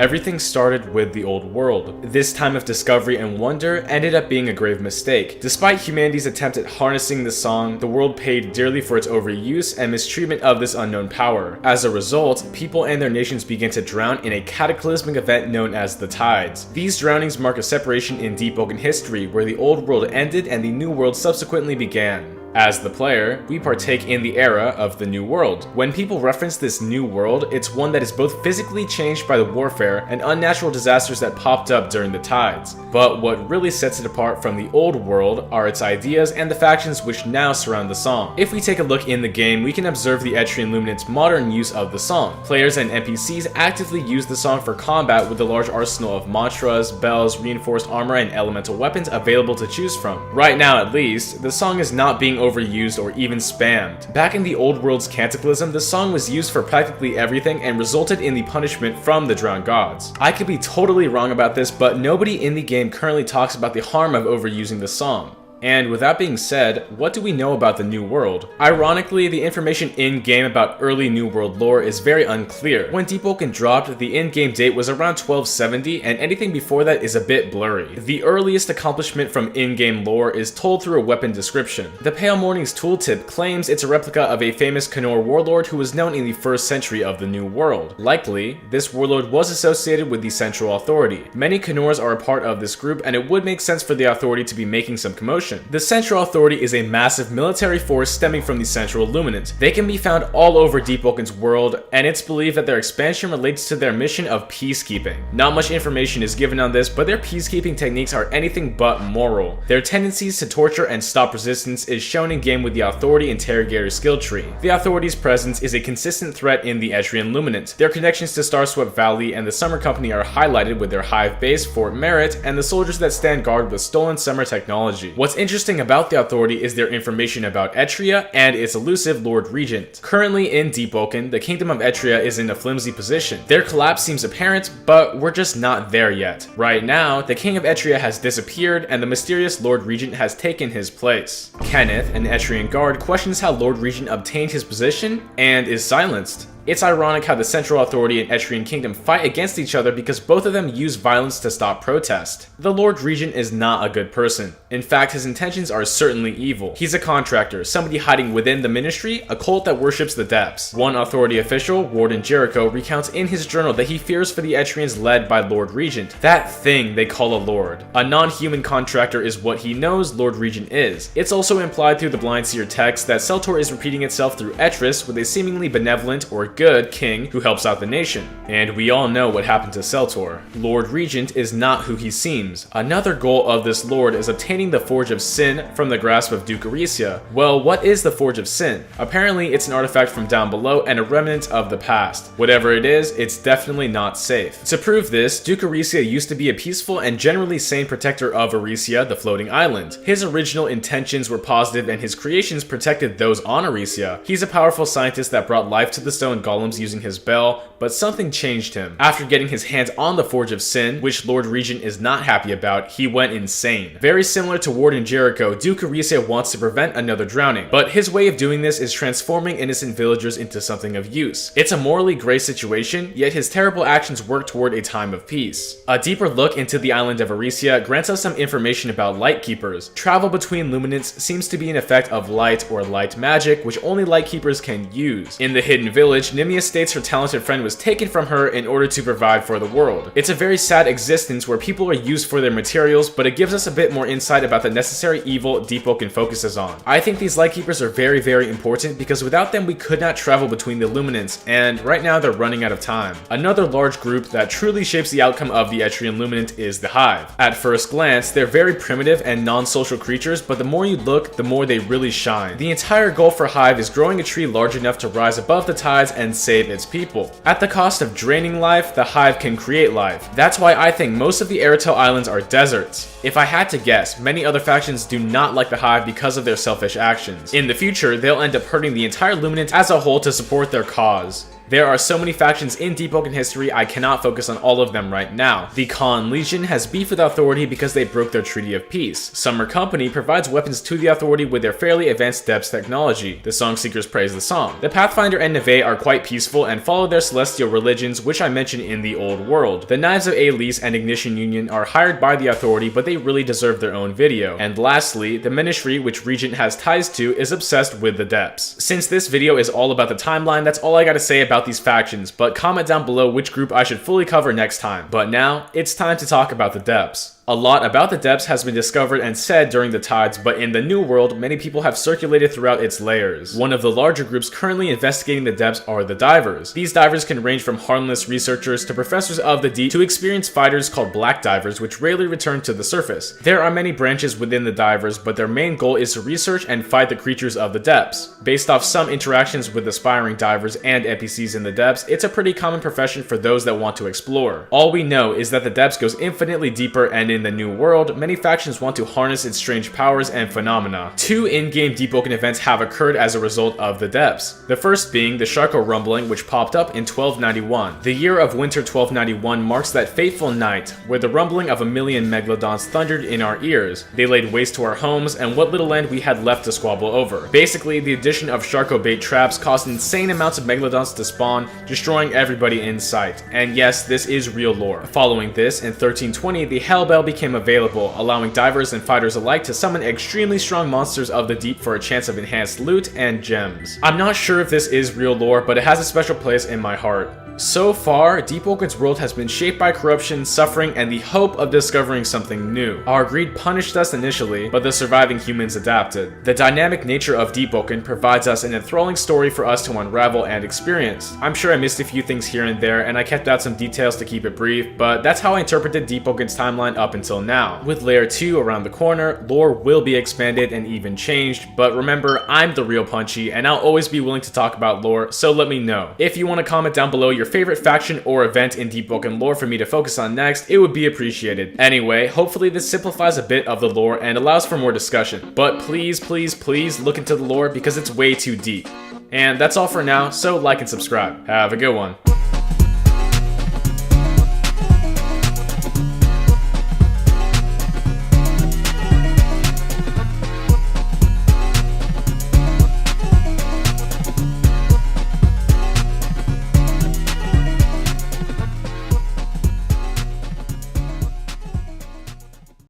Everything started with the old world. This time of discovery and wonder ended up being a grave mistake. Despite humanity's attempt at harnessing the song, the world paid dearly for its overuse and mistreatment of this unknown power. As a result, people and their nations began to drown in a cataclysmic event known as the tides. These drownings mark a separation in Deepwoken history where the old world ended and the new world subsequently began. As the player, we partake in the era of the New World. When people reference this new world, it's one that is both physically changed by the warfare and unnatural disasters that popped up during the tides. But what really sets it apart from the old world are its ideas and the factions which now surround the song. If we take a look in the game, we can observe the Etrian Luminants' modern use of the song. Players and NPCs actively use the song for combat with a large arsenal of mantras, bells, reinforced armor, and elemental weapons available to choose from. Right now at least, the song is not being overused or even spammed. Back in the old world's Cataclysm, the song was used for practically everything and resulted in the punishment from the drowned gods. I could be totally wrong about this, but nobody in the game currently talks about the harm of overusing the song. And with that being said, what do we know about the New World? Ironically, the information in-game about early New World lore is very unclear. When Deepwoken dropped, the in-game date was around 1270, and anything before that is a bit blurry. The earliest accomplishment from in-game lore is told through a weapon description. The Pale Morning's tooltip claims it's a replica of a famous Knorr warlord who was known in the 1st century of the New World. Likely, this warlord was associated with the Central Authority. Many Knorrs are a part of this group, and it would make sense for the Authority to be making some commotion. The Central Authority is a massive military force stemming from the Central Illuminant. They can be found all over Deepwoken's world, and it's believed that their expansion relates to their mission of peacekeeping. Not much information is given on this, but their peacekeeping techniques are anything but moral. Their tendencies to torture and stop resistance is shown in-game with the Authority Interrogator skill tree. The Authority's presence is a consistent threat in the Etrian Luminant. Their connections to Starswept Valley and the Summer Company are highlighted with their hive base, Fort Merit, and the soldiers that stand guard with stolen summer technology. What's interesting about the Authority is their information about Etria and its elusive Lord Regent. Currently in Deepwoken, the Kingdom of Etria is in a flimsy position. Their collapse seems apparent, but we're just not there yet. Right now, the King of Etria has disappeared and the mysterious Lord Regent has taken his place. Kenneth, an Etrian guard, questions how Lord Regent obtained his position and is silenced. It's ironic how the Central Authority and Etrian Kingdom fight against each other because both of them use violence to stop protest. The Lord Regent is not a good person. In fact, his intentions are certainly evil. He's a contractor, somebody hiding within the ministry, a cult that worships the depths. One Authority official, Warden Jericho, recounts in his journal that he fears for the Etrians led by Lord Regent, that thing they call a lord. A non-human contractor is what he knows Lord Regent is. It's also implied through the Blindseer text that Seltor is repeating itself through Etris with a seemingly benevolent or good king who helps out the nation. And we all know what happened to Seltor. Lord Regent is not who he seems. Another goal of this lord is obtaining the Forge of Sin from the grasp of Duke Arisia. Well, what is the Forge of Sin? Apparently, it's an artifact from down below and a remnant of the past. Whatever it is, it's definitely not safe. To prove this, Duke Arisia used to be a peaceful and generally sane protector of Arisia, the floating island. His original intentions were positive and his creations protected those on Arisia. He's a powerful scientist that brought life to the stone golems using his bell, but something changed him. After getting his hands on the Forge of Sin, which Lord Regent is not happy about, he went insane. Very similar to Warden Jericho, Duke Arisia wants to prevent another drowning, but his way of doing this is transforming innocent villagers into something of use. It's a morally gray situation, yet his terrible actions work toward a time of peace. A deeper look into the island of Arisia grants us some information about light keepers. Travel between luminants seems to be an effect of light or light magic, which only light keepers can use. In the hidden village, Nimia states her talented friend was taken from her in order to provide for the world. It's a very sad existence where people are used for their materials, but it gives us a bit more insight about the necessary evil Deepwoken focuses on. I think these Lightkeepers are very, very important because without them we could not travel between the Luminants, and right now they're running out of time. Another large group that truly shapes the outcome of the Etrian Luminant is the Hive. At first glance, they're very primitive and non-social creatures, but the more you look, the more they really shine. The entire goal for Hive is growing a tree large enough to rise above the tides and save its people. At the cost of draining life, the Hive can create life. That's why I think most of the Airtel Islands are deserts. If I had to guess, many other factions do not like the Hive because of their selfish actions. In the future, they'll end up hurting the entire Luminant as a whole to support their cause. There are so many factions in Deepwoken history, I cannot focus on all of them right now. The Khan Legion has beef with Authority because they broke their Treaty of Peace. Summer Company provides weapons to the Authority with their fairly advanced depths technology. The Song Seekers praise the song. The Pathfinder and Neve are quite peaceful and follow their celestial religions, which I mentioned in the Old World. The Knives of Elise and Ignition Union are hired by the Authority, but they really deserve their own video. And lastly, the Ministry, which Regent has ties to, is obsessed with the depths. Since this video is all about the timeline, that's all I gotta say about these factions, but comment down below which group I should fully cover next time. But now, it's time to talk about the depths. A lot about the depths has been discovered and said during the tides, but in the New World, many people have circulated throughout its layers. One of the larger groups currently investigating the depths are the divers. These divers can range from harmless researchers to professors of the deep to experienced fighters called black divers, which rarely return to the surface. There are many branches within the divers, but their main goal is to research and fight the creatures of the depths. Based off some interactions with aspiring divers and NPCs in the depths, it's a pretty common profession for those that want to explore. All we know is that the depths goes infinitely deeper, and in the New World, many factions want to harness its strange powers and phenomena. 2 in-game Deepwoken events have occurred as a result of the depths. The first being the Sharko Rumbling, which popped up in 1291. The year of winter 1291 marks that fateful night, where the rumbling of a million megalodons thundered in our ears. They laid waste to our homes and what little land we had left to squabble over. Basically, the addition of Sharko bait traps caused insane amounts of megalodons to spawn, destroying everybody in sight. And yes, this is real lore. Following this, in 1320, the Hellbell became available, allowing divers and fighters alike to summon extremely strong monsters of the deep for a chance of enhanced loot and gems. I'm not sure if this is real lore, but it has a special place in my heart. So far, Deepwoken's world has been shaped by corruption, suffering, and the hope of discovering something new. Our greed punished us initially, but the surviving humans adapted. The dynamic nature of Deepwoken provides us an enthralling story for us to unravel and experience. I'm sure I missed a few things here and there, and I kept out some details to keep it brief, but that's how I interpreted Deepwoken's timeline up until now. With Layer 2 around the corner, lore will be expanded and even changed, but remember, I'm TheRealPunchee, and I'll always be willing to talk about lore, so let me know. If you want to comment down below your favorite faction or event in Deepwoken lore for me to focus on next, it would be appreciated. Anyway, hopefully this simplifies a bit of the lore and allows for more discussion, but please look into the lore because it's way too deep. And that's all for now, so like and subscribe. Have a good one.